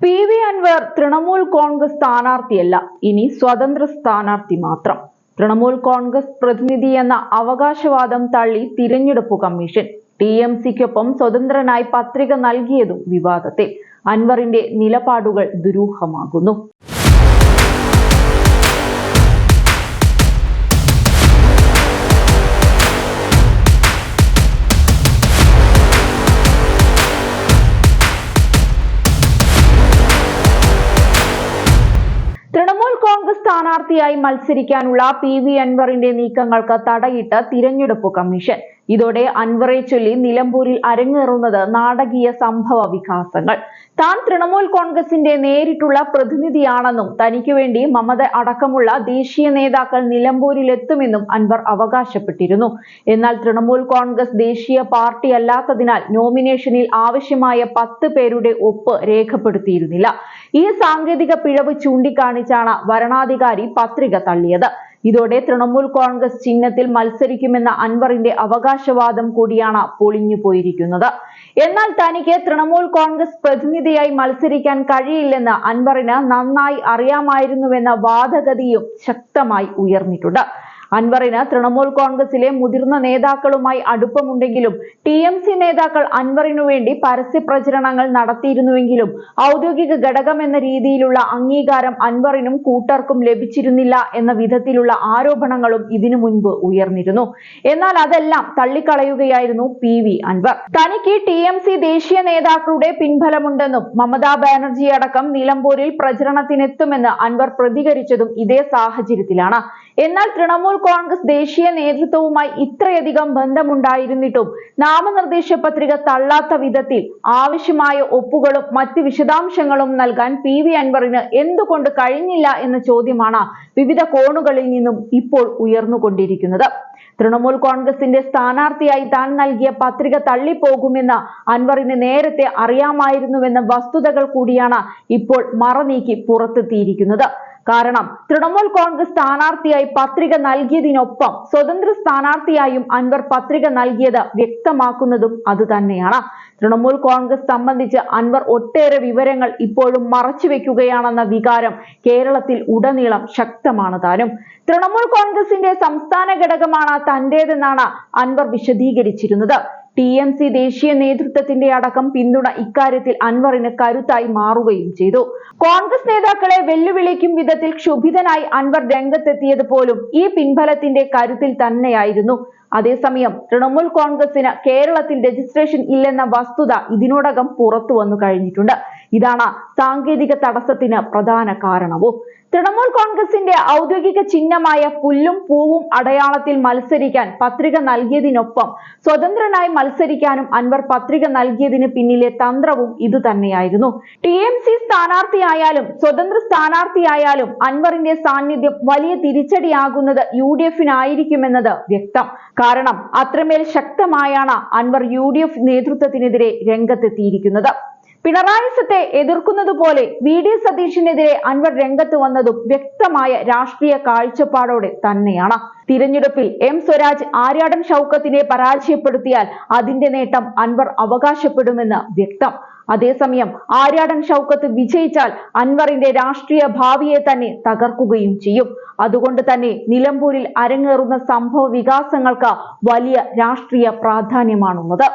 PV Anwar Trinamool Congress സ്ഥാനാർത്ഥിയല്ല, ഇനി സ്വതന്ത്ര സ്ഥാനാർത്ഥി മാത്രം. തൃണമൂൽ കോൺഗ്രസ് പ്രതിനിധി എന്ന അവകാശവാദം തള്ളി തിരഞ്ഞെടുപ്പ് കമ്മീഷൻ. TMCക്കൊപ്പം സ്വതന്ത്രനായി പത്രിക നൽകിയതും വിവാദത്തിൽ. അൻവറിന്റെ നിലപാടുകൾ ദുരൂഹമാകുന്നു. തൃണമൂൽ കോൺഗ്രസ് സ്ഥാനാർത്ഥിയായി മത്സരിക്കാനുള്ള PV അൻവറിന്റെ നീക്കങ്ങൾക്ക് തടയിട്ട് തിരഞ്ഞെടുപ്പ് കമ്മീഷൻ. ഇതോടെ അൻവറെ ചൊല്ലി നിലമ്പൂരിൽ അരങ്ങേറുന്നത് നാടകീയ സംഭവ വികാസങ്ങൾ. താൻ തൃണമൂൽ കോൺഗ്രസിന്റെ നേരിട്ടുള്ള പ്രതിനിധിയാണെന്നും തനിക്ക് വേണ്ടി മമത അടക്കമുള്ള ദേശീയ നേതാക്കൾ നിലമ്പൂരിലെത്തുമെന്നും അൻവർ അവകാശപ്പെട്ടിരുന്നു. എന്നാൽ തൃണമൂൽ കോൺഗ്രസ് ദേശീയ പാർട്ടി അല്ലാത്തതിനാൽ നോമിനേഷനിൽ ആവശ്യമായ 10 പേരുടെ ഒപ്പ് രേഖപ്പെടുത്തിയിരുന്നില്ല. ഈ സാങ്കേതിക പിഴവ് ചൂണ്ടിക്കാണിച്ചാണ് വരണാധികാരി പത്രിക തള്ളിയത്. ഇതോടെ തൃണമൂൽ കോൺഗ്രസ് ചിഹ്നത്തിൽ മത്സരിക്കുമെന്ന അൻവറിന്റെ അവകാശവാദം കൂടിയാണ് പൊളിഞ്ഞു പോയിരിക്കുന്നത്. എന്നാൽ തനിക്ക് തൃണമൂൽ കോൺഗ്രസ് പ്രതിനിധിയായി മത്സരിക്കാൻ കഴിയില്ലെന്ന് അൻവറിന് നന്നായി അറിയാമായിരുന്നുവെന്ന വാദഗതിയും ശക്തമായി ഉയർന്നിട്ടുണ്ട്. അൻവറിന് തൃണമൂൽ കോൺഗ്രസിലെ മുതിർന്ന നേതാക്കളുമായി അടുപ്പമുണ്ടെങ്കിലും TMC നേതാക്കൾ അൻവറിനു വേണ്ടി പരസ്യ പ്രചരണങ്ങൾ നടത്തിയിരുന്നുവെങ്കിലും ഔദ്യോഗിക ഘടകം എന്ന രീതിയിലുള്ള അംഗീകാരം അൻവറിനും കൂട്ടർക്കും ലഭിച്ചിരുന്നില്ല എന്ന വിധത്തിലുള്ള ആരോപണങ്ങളും ഇതിനു മുൻപ് ഉയർന്നിരുന്നു. എന്നാൽ അതെല്ലാം തള്ളിക്കളയുകയായിരുന്നു PV അൻവർ. തനിക്ക് TMC ദേശീയ നേതാക്കളുടെ പിൻബലമുണ്ടെന്നും മമതാ ബാനർജി അടക്കം നിലമ്പൂരിൽ പ്രചരണത്തിനെത്തുമെന്ന് അൻവർ പ്രതികരിച്ചതും ഇതേ സാഹചര്യത്തിലാണ്. എന്നാൽ തൃണമൂൽ കോൺഗ്രസ് ദേശീയ നേതൃത്വവുമായി ഇത്രയധികം ബന്ധമുണ്ടായിരുന്നിട്ടും നാമനിർദ്ദേശ പത്രിക തള്ളാത്ത വിധത്തിൽ ആവശ്യമായ ഒപ്പുകളും മറ്റ് വിശദാംശങ്ങളും നൽകാൻ PV അൻവറിന് എന്തുകൊണ്ട് കഴിഞ്ഞില്ല എന്ന ചോദ്യമാണ് വിവിധ കോണുകളിൽ നിന്നും ഇപ്പോൾ ഉയർന്നുകൊണ്ടിരിക്കുന്നത്. തൃണമൂൽ കോൺഗ്രസിന്റെ സ്ഥാനാർത്ഥിയായി താൻ നൽകിയ പത്രിക തള്ളിപ്പോകുമെന്ന് അൻവറിന് നേരത്തെ അറിയാമായിരുന്നുവെന്ന വസ്തുതകൾ കൂടിയാണ് ഇപ്പോൾ മറനീക്കി പുറത്തെത്തിയിരിക്കുന്നത്. കാരണം തൃണമൂൽ കോൺഗ്രസ് സ്ഥാനാർത്ഥിയായി പത്രിക നൽകിയതിനൊപ്പം സ്വതന്ത്ര സ്ഥാനാർത്ഥിയായും അൻവർ പത്രിക നൽകിയത് വ്യക്തമാക്കുന്നതും അതുതന്നെയാണ്. തൃണമൂൽ കോൺഗ്രസ് സംബന്ധിച്ച് അൻവർ ഒട്ടേറെ വിവരങ്ങൾ ഇപ്പോഴും മറച്ചുവെക്കുകയാണെന്ന വികാരം കേരളത്തിൽ ഉടനീളം ശക്തമാണ് താനും. തൃണമൂൽ കോൺഗ്രസിന്റെ സംസ്ഥാന ഘടകമാണ് തന്റേതെന്നാണ് അൻവർ വിശദീകരിച്ചിരുന്നത്. TMC ദേശീയ നേതൃത്വത്തിന്റെ അടക്കം പിന്തുണ ഇക്കാര്യത്തിൽ അൻവറിന് കരുത്തായി മാറുകയും ചെയ്തു. കോൺഗ്രസ് നേതാക്കളെ വെല്ലുവിളിക്കും വിധത്തിൽ ക്ഷുഭിതനായി അൻവർ രംഗത്തെത്തിയത് പോലും ഈ പിൻബലത്തിന്റെ കരുത്തിൽ തന്നെയായിരുന്നു. അതേസമയം തൃണമൂൽ കോൺഗ്രസിന് കേരളത്തിൽ രജിസ്ട്രേഷൻ ഇല്ലെന്ന വസ്തുത ഇതിനോടകം പുറത്തു വന്നു കഴിഞ്ഞിട്ടുണ്ട്. ഇതാണ് സാങ്കേതിക തടസ്സത്തിന് പ്രധാന കാരണവും. തൃണമൂൽ കോൺഗ്രസിന്റെ ഔദ്യോഗിക ചിഹ്നമായ പുല്ലും പൂവും അടയാളത്തിൽ മത്സരിക്കാൻ പത്രിക നൽകിയതിനൊപ്പം സ്വതന്ത്രനായി മത്സരിക്കാനും അൻവർ പത്രിക നൽകിയതിന് പിന്നിലെ തന്ത്രവും ഇതുതന്നെയായിരുന്നു. TMC സ്ഥാനാർത്ഥിയായാലും സ്വതന്ത്ര സ്ഥാനാർത്ഥിയായാലും അൻവറിന്റെ സാന്നിധ്യം വലിയ തിരിച്ചടിയാകുന്നത് UDF-നായിരിക്കുമെന്നത് വ്യക്തം. കാരണം അത്രമേൽ ശക്തമായാണ് അൻവർ UDF നേതൃത്വത്തിനെതിരെ രംഗത്തെത്തിയിരിക്കുന്നത്. പിണറായി സത്തെ എതിർക്കുന്നത് പോലെ VD സതീഷിനെതിരെ അൻവർ രംഗത്ത് വന്നതും വ്യക്തമായ രാഷ്ട്രീയ കാഴ്ചപ്പാടോടെ തന്നെയാണ്. തിരഞ്ഞെടുപ്പിൽ M സ്വരാജ് ആര്യാടൻ ഷൗക്കത്തിനെ പരാജയപ്പെടുത്തിയാൽ അതിന്റെ നേട്ടം അൻവർ അവകാശപ്പെടുമെന്ന് വ്യക്തം. അതേസമയം ആര്യാടൻ ഷൗക്കത്ത് വിജയിച്ചാൽ അൻവറിന്റെ രാഷ്ട്രീയ ഭാവിയെ തന്നെ തകർക്കുകയും ചെയ്യും. അതുകൊണ്ട് തന്നെ നിലമ്പൂരിൽ അരങ്ങേറുന്ന സംഭവ വികാസങ്ങൾക്ക് വലിയ രാഷ്ട്രീയ പ്രാധാന്യമാണുള്ളത്.